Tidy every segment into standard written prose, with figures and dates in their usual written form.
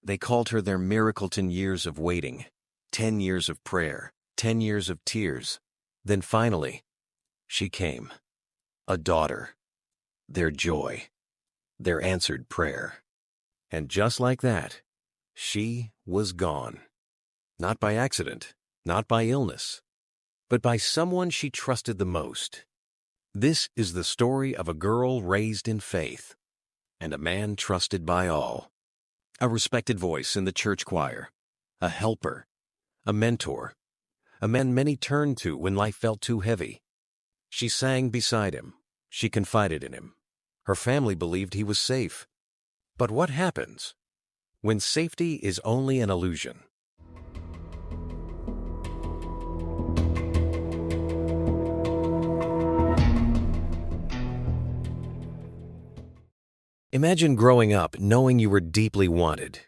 They called her their Miracleton years of waiting, 10 years of prayer, 10 years of tears. Then finally, she came. A daughter. Their joy. Their answered prayer. And just like that, she was gone. Not by accident, not by illness, but by someone she trusted the most. This is the story of a girl raised in faith and a man trusted by all. A respected voice in the church choir, a helper, a mentor, a man many turned to when life felt too heavy. She sang beside him. She confided in him. Her family believed he was safe. But what happens when safety is only an illusion? Imagine growing up knowing you were deeply wanted,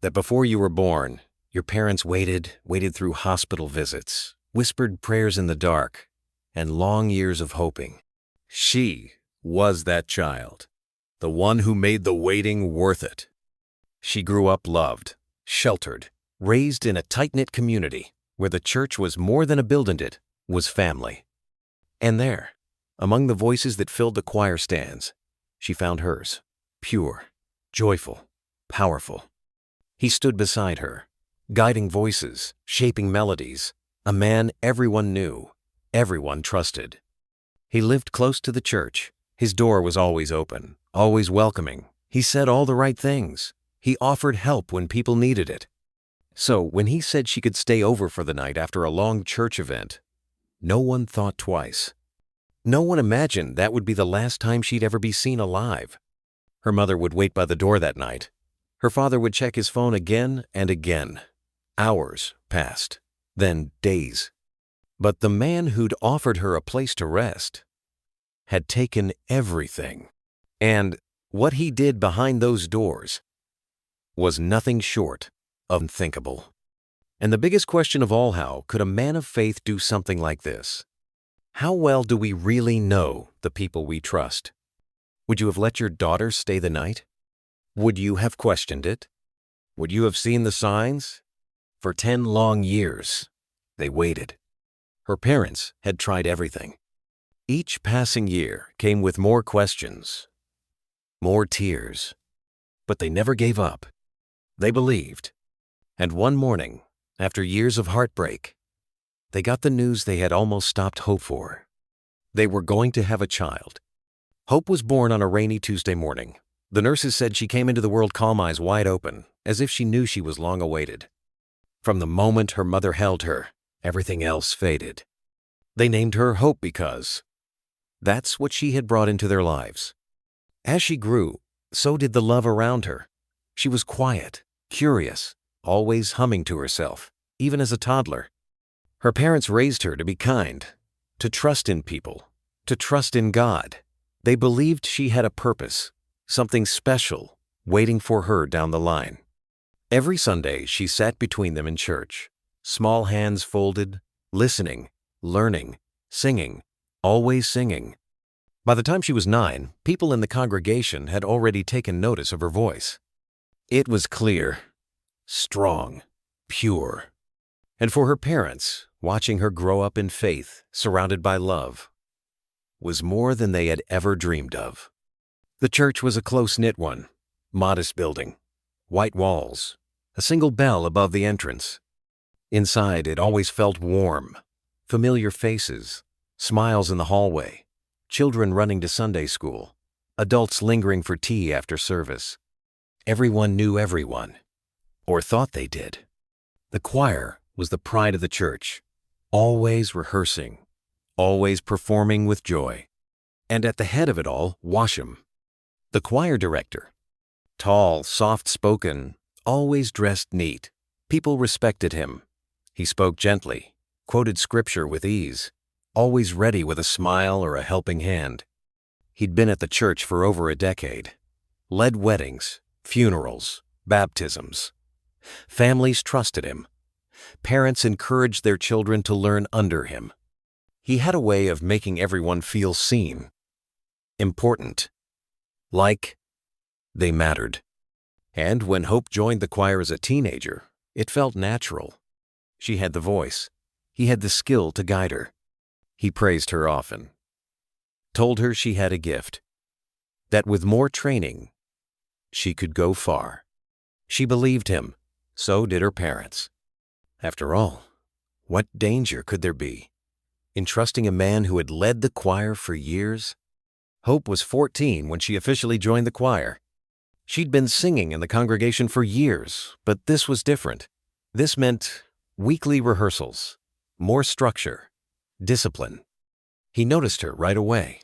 that before you were born, your parents waited through hospital visits, whispered prayers in the dark, and long years of hoping. She was that child, the one who made the waiting worth it. She grew up loved, sheltered, raised in a tight-knit community where the church was more than a building, it was family. And there, among the voices that filled the choir stands, she found hers. Pure, joyful, powerful. He stood beside her, guiding voices, shaping melodies, a man everyone knew, everyone trusted. He lived close to the church. His door was always open, always welcoming. He said all the right things. He offered help when people needed it. So when he said she could stay over for the night after a long church event, no one thought twice. No one imagined that would be the last time she'd ever be seen alive. Her mother would wait by the door that night. Her father would check his phone again and again. Hours passed, then days. But the man who'd offered her a place to rest had taken everything. And what he did behind those doors was nothing short of unthinkable. And the biggest question of all, how could a man of faith do something like this? How well do we really know the people we trust? Would you have let your daughter stay the night? Would you have questioned it? Would you have seen the signs? For 10 long years, they waited. Her parents had tried everything. Each passing year came with more questions, more tears, but they never gave up. They believed. And one morning, after years of heartbreak, they got the news they had almost stopped hope for. They were going to have a child. Hope was born on a rainy Tuesday morning. The nurses said she came into the world calm, eyes wide open, as if she knew she was long awaited. From the moment her mother held her, everything else faded. They named her Hope because that's what she had brought into their lives. As she grew, so did the love around her. She was quiet, curious, always humming to herself, even as a toddler. Her parents raised her to be kind, to trust in people, to trust in God. They believed she had a purpose, something special, waiting for her down the line. Every Sunday, she sat between them in church, small hands folded, listening, learning, singing, always singing. By the time she was 9, people in the congregation had already taken notice of her voice. It was clear, strong, pure. And for her parents, watching her grow up in faith, surrounded by love, was more than they had ever dreamed of. The church was a close-knit one, modest building, white walls, a single bell above the entrance. Inside, it always felt warm, familiar faces, smiles in the hallway, children running to Sunday school, adults lingering for tea after service. Everyone knew everyone, or thought they did. The choir was the pride of the church, always rehearsing, always performing with joy. And at the head of it all, Washam, the choir director. Tall, soft-spoken, always dressed neat. People respected him. He spoke gently, quoted scripture with ease, always ready with a smile or a helping hand. He'd been at the church for over a decade, led weddings, funerals, baptisms. Families trusted him. Parents encouraged their children to learn under him. He had a way of making everyone feel seen, important, like they mattered. And when Hope joined the choir as a teenager, it felt natural. She had the voice. He had the skill to guide her. He praised her often, told her she had a gift, that with more training, she could go far. She believed him. So did her parents. After all, what danger could there be in trusting a man who had led the choir for years? Hope was 14 when she officially joined the choir. She'd been singing in the congregation for years, but this was different. This meant weekly rehearsals, more structure, discipline. He noticed her right away.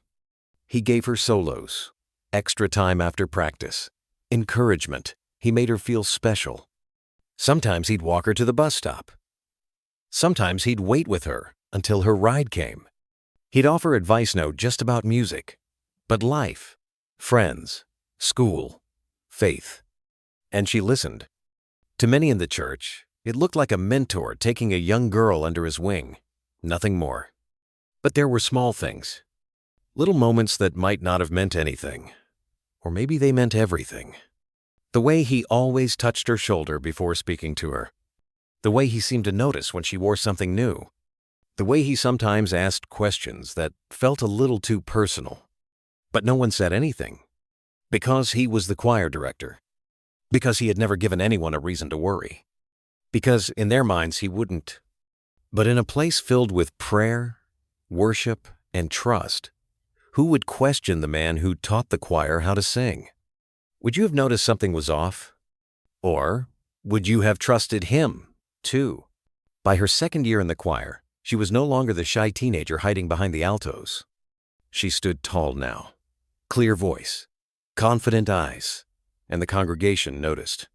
He gave her solos, extra time after practice, encouragement. He made her feel special. Sometimes he'd walk her to the bus stop. Sometimes he'd wait with her until her ride came. He'd offer advice no just about music, but life, friends, school, faith. And she listened. To many in the church, it looked like a mentor taking a young girl under his wing, nothing more. But there were small things, little moments that might not have meant anything, or maybe they meant everything. The way he always touched her shoulder before speaking to her. The way he seemed to notice when she wore something new. The way he sometimes asked questions that felt a little too personal. But no one said anything. Because he was the choir director. Because he had never given anyone a reason to worry. Because in their minds he wouldn't. But in a place filled with prayer, worship, and trust, who would question the man who taught the choir how to sing? Would you have noticed something was off? Or would you have trusted him, too? By her second year in the choir, she was no longer the shy teenager hiding behind the altos. She stood tall now, clear voice, confident eyes, and the congregation noticed.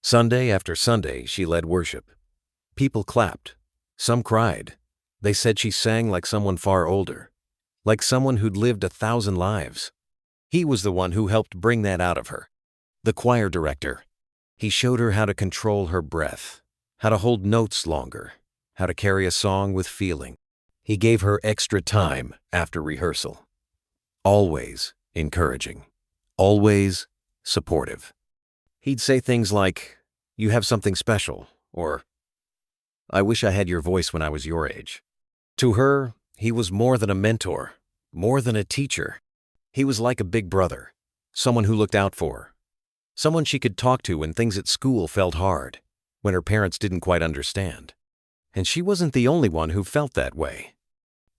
Sunday after Sunday, she led worship. People clapped. Some cried. They said she sang like someone far older, like someone who'd lived 1,000 lives. He was the one who helped bring that out of her. The choir director. He showed her how to control her breath, how to hold notes longer, how to carry a song with feeling. He gave her extra time after rehearsal. Always encouraging. Always supportive. He'd say things like, "You have something special," or, "I wish I had your voice when I was your age." To her, he was more than a mentor, more than a teacher. He was like a big brother, someone who looked out for her, someone she could talk to when things at school felt hard, when her parents didn't quite understand. And she wasn't the only one who felt that way.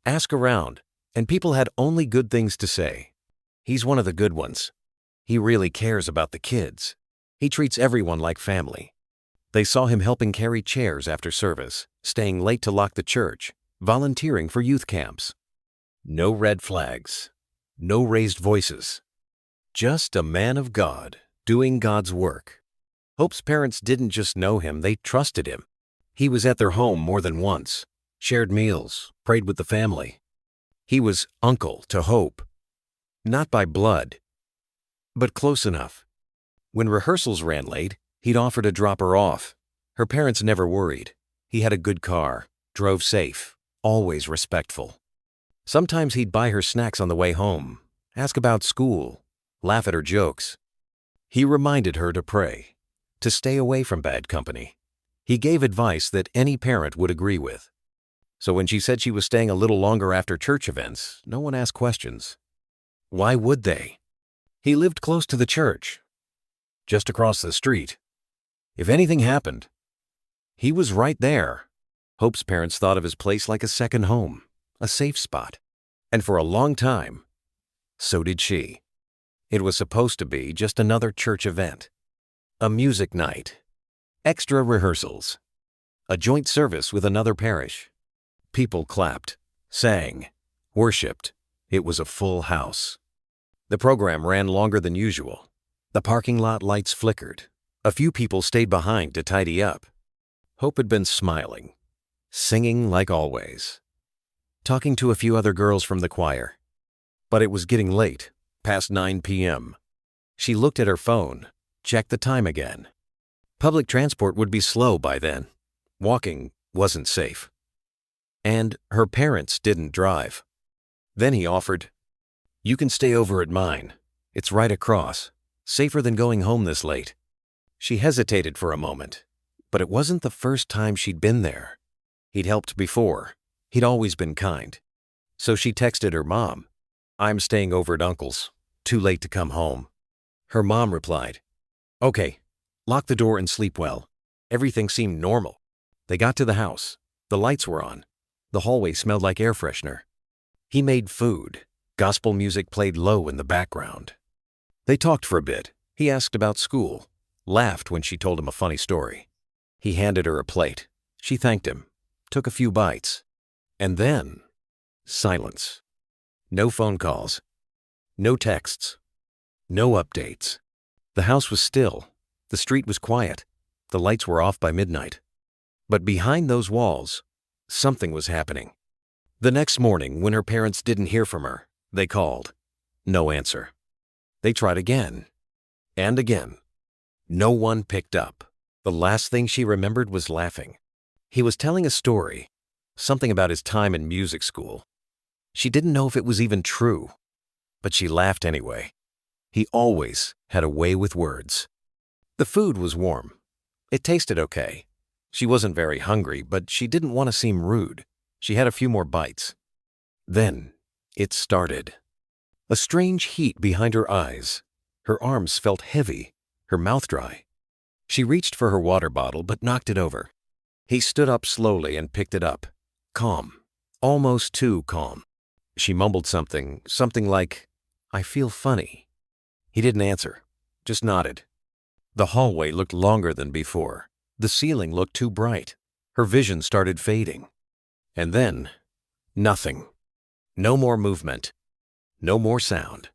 Ask around, and people had only good things to say. He's one of the good ones. He really cares about the kids. He treats everyone like family. They saw him helping carry chairs after service, staying late to lock the church, volunteering for youth camps. No red flags. No raised voices. Just a man of God doing God's work. Hope's parents didn't just know him, they trusted him. He was at their home more than once, shared meals, prayed with the family. He was uncle to Hope. Not by blood, but close enough. When rehearsals ran late, he'd offer to drop her off. Her parents never worried. He had a good car, drove safe, always respectful. Sometimes he'd buy her snacks on the way home, ask about school, laugh at her jokes. He reminded her to pray, to stay away from bad company. He gave advice that any parent would agree with. So when she said she was staying a little longer after church events, no one asked questions. Why would they? He lived close to the church, just across the street. If anything happened, he was right there. Hope's parents thought of his place like a second home, a safe spot. And for a long time, so did she. It was supposed to be just another church event. A music night. Extra rehearsals. A joint service with another parish. People clapped, sang, worshipped. It was a full house. The program ran longer than usual. The parking lot lights flickered. A few people stayed behind to tidy up. Hope had been smiling, singing like always, talking to a few other girls from the choir. But it was getting late, past 9 p.m. She looked at her phone, checked the time again. Public transport would be slow by then. Walking wasn't safe. And her parents didn't drive. Then he offered, "You can stay over at mine. It's right across. Safer than going home this late." She hesitated for a moment, but it wasn't the first time she'd been there. He'd helped before. He'd always been kind. So she texted her mom, "I'm staying over at Uncle's. Too late to come home." Her mom replied, "Okay, lock the door and sleep well." Everything seemed normal. They got to the house. The lights were on. The hallway smelled like air freshener. He made food. Gospel music played low in the background. They talked for a bit. He asked about school, laughed when she told him a funny story. He handed her a plate. She thanked him, took a few bites. And then, silence. No phone calls. No texts. No updates. The house was still. The street was quiet. The lights were off by midnight. But behind those walls, something was happening. The next morning, when her parents didn't hear from her, they called. No answer. They tried again. And again. No one picked up. The last thing she remembered was laughing. He was telling a story, something about his time in music school. She didn't know if it was even true, but she laughed anyway. He always had a way with words. The food was warm. It tasted okay. She wasn't very hungry, but she didn't want to seem rude. She had a few more bites. Then it started. A strange heat behind her eyes. Her arms felt heavy, her mouth dry. She reached for her water bottle but knocked it over. He stood up slowly and picked it up. Calm. Almost too calm. She mumbled something like, "I feel funny." He didn't answer, just nodded. The hallway looked longer than before. The ceiling looked too bright. Her vision started fading. And then, nothing. No more movement. No more sound.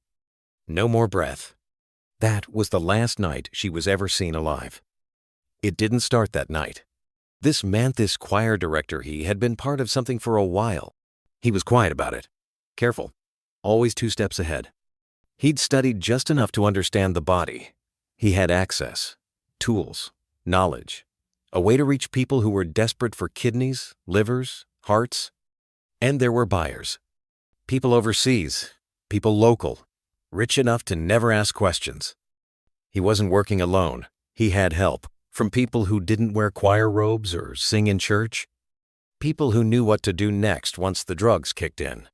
No more breath. That was the last night she was ever seen alive. It didn't start that night. This Manthis choir director he had been part of something for a while. He was quiet about it. Careful. Always 2 steps ahead. He'd studied just enough to understand the body. He had access, tools, knowledge, a way to reach people who were desperate for kidneys, livers, hearts. And there were buyers. People overseas, people local, rich enough to never ask questions. He wasn't working alone. He had help from people who didn't wear choir robes or sing in church. People who knew what to do next once the drugs kicked in.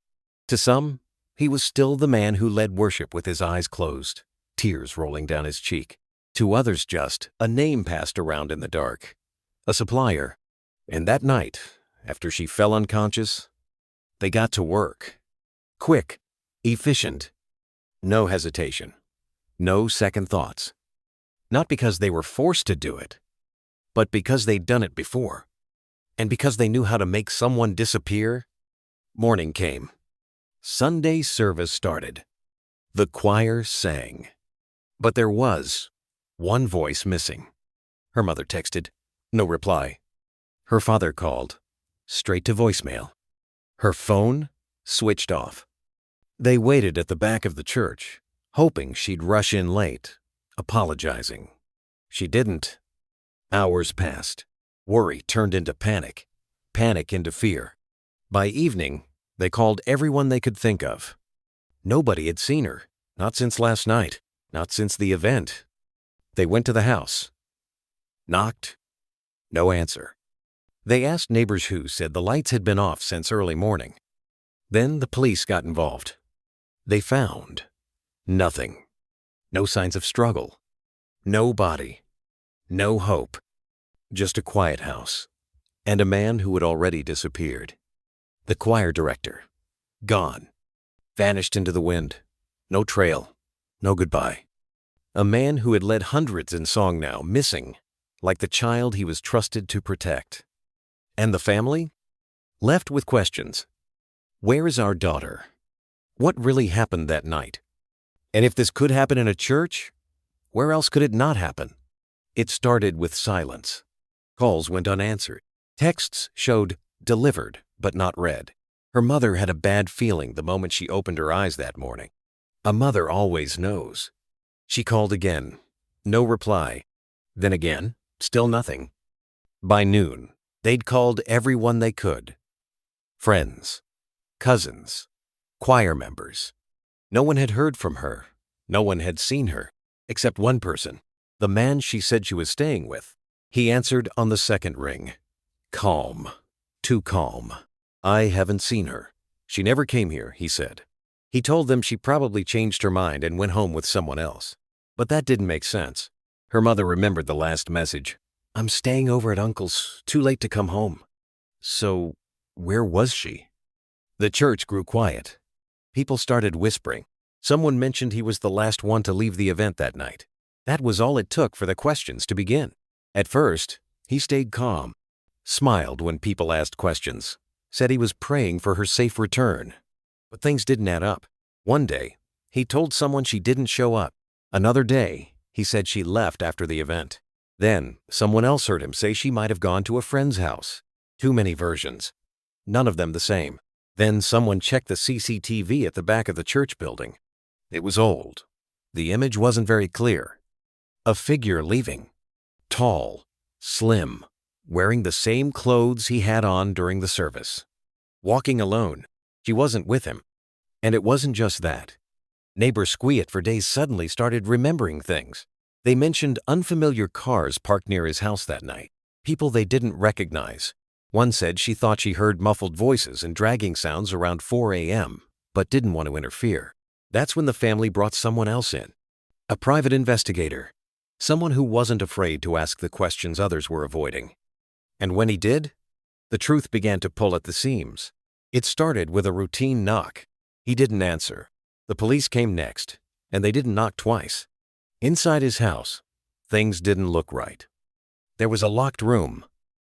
To some, he was still the man who led worship with his eyes closed, tears rolling down his cheek. To others, just a name passed around in the dark. A supplier. And that night, after she fell unconscious, they got to work. Quick, efficient. No hesitation. No second thoughts. Not because they were forced to do it, but because they'd done it before. And because they knew how to make someone disappear. Morning came. Sunday service started. The choir sang. But there was one voice missing. Her mother texted. No reply. Her father called. Straight to voicemail. Her phone switched off. They waited at the back of the church, hoping she'd rush in late, apologizing. She didn't. Hours passed. Worry turned into panic. Panic into fear. By evening, they called everyone they could think of. Nobody had seen her, not since last night, not since the event. They went to the house. Knocked. No answer. They asked neighbors who said the lights had been off since early morning. Then the police got involved. They found nothing. No signs of struggle. No body. No hope. Just a quiet house. And a man who had already disappeared. The choir director. Gone. Vanished into the wind. No trail. No goodbye. A man who had led hundreds in song now, missing, like the child he was trusted to protect. And the family? Left with questions. Where is our daughter? What really happened that night? And if this could happen in a church, where else could it not happen? It started with silence. Calls went unanswered. Texts showed delivered but not read. Her mother had a bad feeling the moment she opened her eyes that morning. A mother always knows. She called again. No reply. Then again, still nothing. By noon, they'd called everyone they could. Friends, cousins, choir members. No one had heard from her. No one had seen her, except one person. The man she said she was staying with. He answered on the second ring. Calm. Too calm. I haven't seen her. She never came here, he said. He told them she probably changed her mind and went home with someone else. But that didn't make sense. Her mother remembered the last message. I'm staying over at Uncle's, too late to come home. So, where was she? The church grew quiet. People started whispering. Someone mentioned he was the last one to leave the event that night. That was all it took for the questions to begin. At first, he stayed calm, smiled when people asked questions, said he was praying for her safe return. But things didn't add up. One day, he told someone she didn't show up. Another day, he said she left after the event. Then, someone else heard him say she might have gone to a friend's house. Too many versions. None of them the same. Then someone checked the CCTV at the back of the church building. It was old. The image wasn't very clear. A figure leaving. Tall, slim, wearing the same clothes he had on during the service. Walking alone. She wasn't with him. And it wasn't just that. Neighbors Squeat for days suddenly started remembering things. They mentioned unfamiliar cars parked near his house that night. People they didn't recognize. One said she thought she heard muffled voices and dragging sounds around 4 a.m., but didn't want to interfere. That's when the family brought someone else in. A private investigator. Someone who wasn't afraid to ask the questions others were avoiding. And when he did, the truth began to pull at the seams. It started with a routine knock. He didn't answer. The police came next, and they didn't knock twice. Inside his house, things didn't look right. There was a locked room.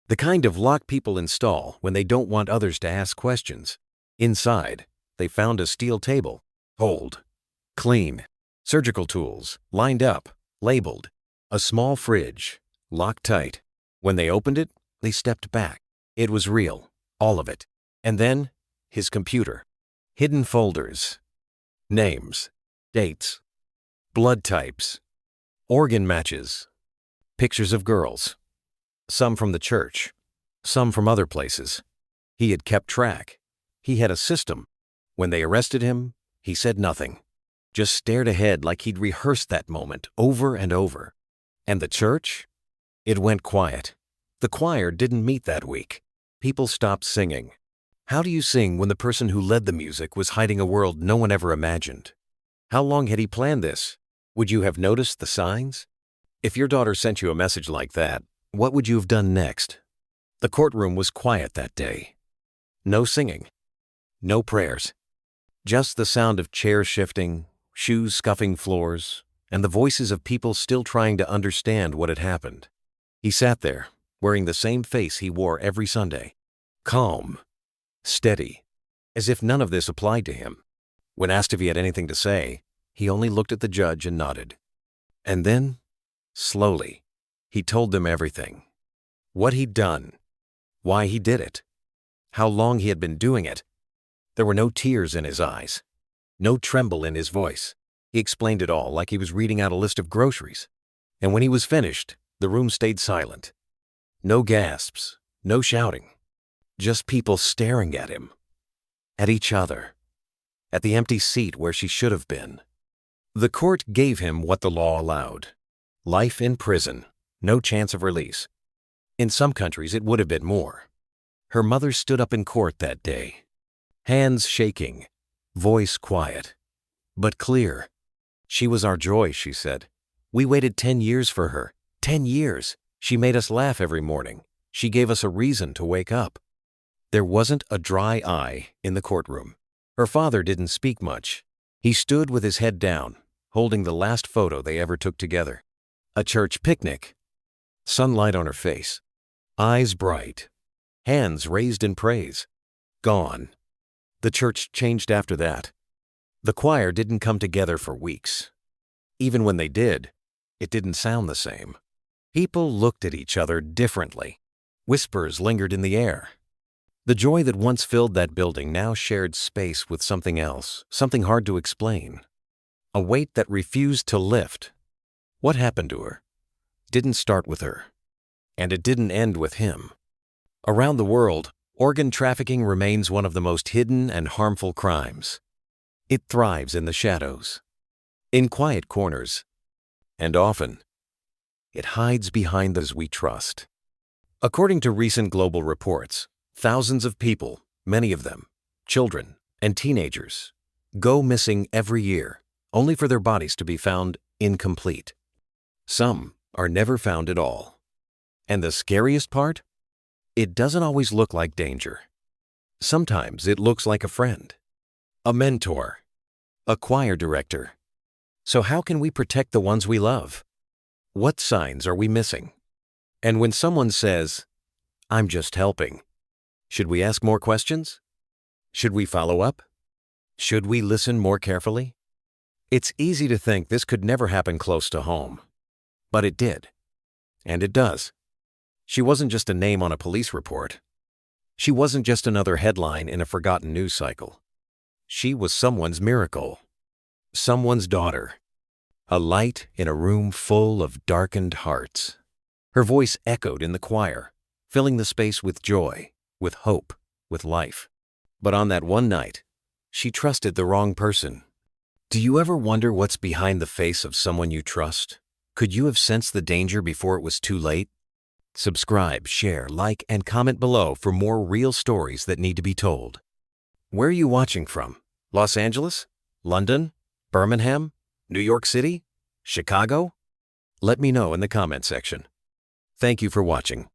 The kind of lock people install when they don't want others to ask questions. Inside, they found a steel table. Cold. Clean. Surgical tools, lined up, labeled. A small fridge, locked tight. When they opened it, they stepped back. It was real, all of it. And then, his computer. Hidden folders. Names. Dates. Blood types. Organ matches. Pictures of girls. Some from the church. Some from other places. He had kept track. He had a system. When they arrested him, he said nothing. Just stared ahead like he'd rehearsed that moment over and over. And the church? It went quiet. The choir didn't meet that week. People stopped singing. How do you sing when the person who led the music was hiding a world no one ever imagined? How long had he planned this? Would you have noticed the signs? If your daughter sent you a message like that, what would you have done next? The courtroom was quiet that day. No singing. No prayers. Just the sound of chairs shifting, shoes scuffing floors, and the voices of people still trying to understand what had happened. He sat there, wearing the same face he wore every Sunday. Calm. Steady. As if none of this applied to him. When asked if he had anything to say, he only looked at the judge and nodded. And then, slowly, he told them everything. What he'd done. Why he did it. How long he had been doing it. There were no tears in his eyes. No tremble in his voice. He explained it all like he was reading out a list of groceries. And when he was finished, the room stayed silent. No gasps. No shouting. Just people staring at him. At each other. At the empty seat where she should have been. The court gave him what the law allowed. Life in prison. No chance of release. In some countries, it would have been more. Her mother stood up in court that day. Hands shaking. Voice quiet. But clear. She was our joy, she said. We waited 10 years for her. 10 years. She made us laugh every morning. She gave us a reason to wake up. There wasn't a dry eye in the courtroom. Her father didn't speak much. He stood with his head down, holding the last photo they ever took together. A church picnic. Sunlight on her face. Eyes bright. Hands raised in praise. Gone. The church changed after that. The choir didn't come together for weeks. Even when they did, it didn't sound the same. People looked at each other differently. Whispers lingered in the air. The joy that once filled that building now shared space with something else, something hard to explain. A weight that refused to lift. What happened to her? Didn't start with her. And it didn't end with him. Around the world, organ trafficking remains one of the most hidden and harmful crimes. It thrives in the shadows, in quiet corners, and often it hides behind those we trust. According to recent global reports, thousands of people, many of them children and teenagers, go missing every year, only for their bodies to be found incomplete. Some are never found at all. And the scariest part? It doesn't always look like danger. Sometimes it looks like a friend, a mentor, a choir director. So how can we protect the ones we love? What signs are we missing? And when someone says, "I'm just helping," should we ask more questions? Should we follow up? Should we listen more carefully? It's easy to think this could never happen close to home. But it did. And it does. She wasn't just a name on a police report. She wasn't just another headline in a forgotten news cycle. She was someone's miracle. Someone's daughter. A light in a room full of darkened hearts. Her voice echoed in the choir, filling the space with joy, with hope, with life. But on that one night, she trusted the wrong person. Do you ever wonder what's behind the face of someone you trust? Could you have sensed the danger before it was too late? Subscribe, share, like, and comment below for more real stories that need to be told. Where are you watching from? Los Angeles? London? Birmingham? New York City? Chicago? Let me know in the comment section. Thank you for watching.